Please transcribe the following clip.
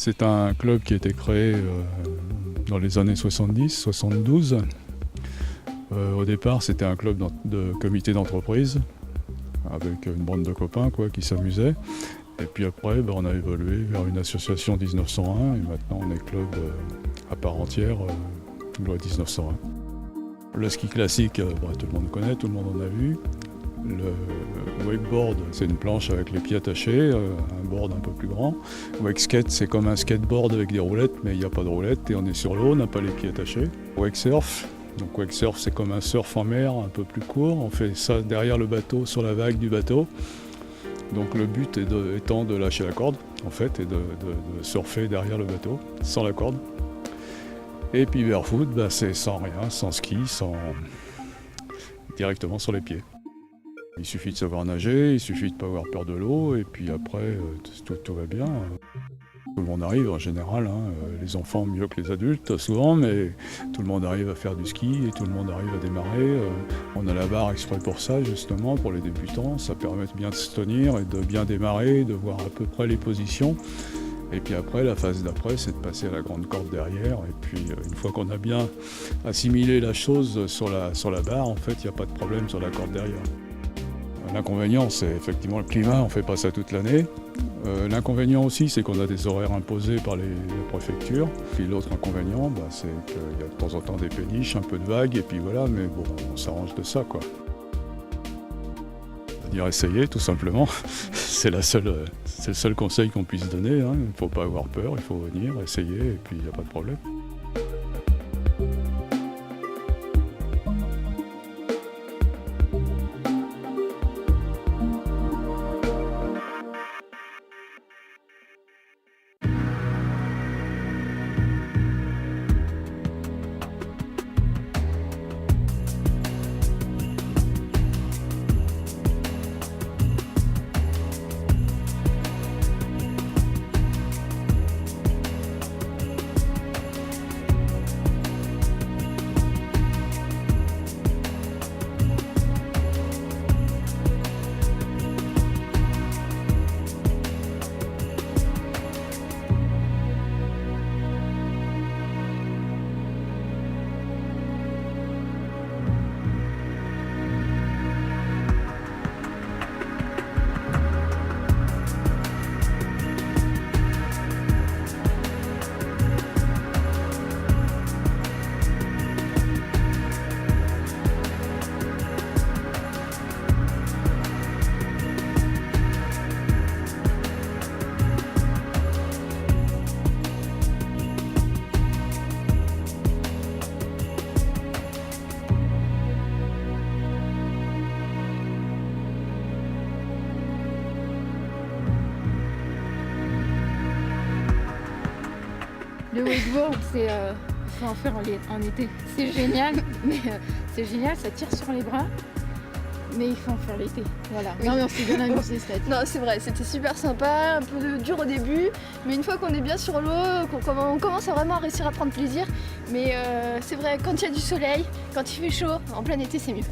C'est un club qui a été créé dans les années 70-72. Au départ, c'était un club de comité d'entreprise avec une bande de copains qui s'amusaient. Et puis après, on a évolué vers une association 1901 et maintenant on est club à part entière, loi 1901. Le ski classique, tout le monde connaît, tout le monde en a vu. Le wakeboard, c'est une planche avec les pieds attachés, un board un peu plus grand. Wakeskate, c'est comme un skateboard avec des roulettes, mais il n'y a pas de roulettes et on est sur l'eau, on n'a pas les pieds attachés. Wakesurf, donc wakesurf, c'est comme un surf en mer, un peu plus court. On fait ça derrière le bateau, sur la vague du bateau. Donc le but étant de lâcher la corde, en fait, et de surfer derrière le bateau, sans la corde. Et puis barefoot, c'est sans rien, sans ski, directement sur les pieds. Il suffit de savoir nager, il suffit de ne pas avoir peur de l'eau, et puis après, tout va bien. Tout le monde arrive en général, les enfants mieux que les adultes souvent, mais tout le monde arrive à faire du ski et tout le monde arrive à démarrer. On a la barre exprès pour ça justement, pour les débutants. Ça permet de bien se tenir et de bien démarrer, de voir à peu près les positions. Et puis après, la phase d'après, c'est de passer à la grande corde derrière. Et puis une fois qu'on a bien assimilé la chose sur la barre, en fait, il n'y a pas de problème sur la corde derrière. L'inconvénient, c'est effectivement le climat, on ne fait pas ça toute l'année. L'inconvénient aussi, c'est qu'on a des horaires imposés par les préfectures. Puis l'autre inconvénient, c'est qu'il y a de temps en temps des péniches, un peu de vagues, et puis voilà, mais bon, on s'arrange de ça, quoi. C'est-à-dire essayer, tout simplement. C'est le seul conseil qu'on puisse donner. Il ne faut pas avoir peur, il faut venir, essayer, et puis il n'y a pas de problème. Le wakeboard, il faut en faire en été. C'est génial, mais c'est génial, ça tire sur les bras, mais il faut en faire l'été. Voilà. Oui. Non, mais on s'est bien amusé cette année. Non, c'est vrai, c'était super sympa, un peu dur au début, mais une fois qu'on est bien sur l'eau, on commence à vraiment réussir à prendre plaisir. Mais c'est vrai, quand il y a du soleil, quand il fait chaud, en plein été, c'est mieux.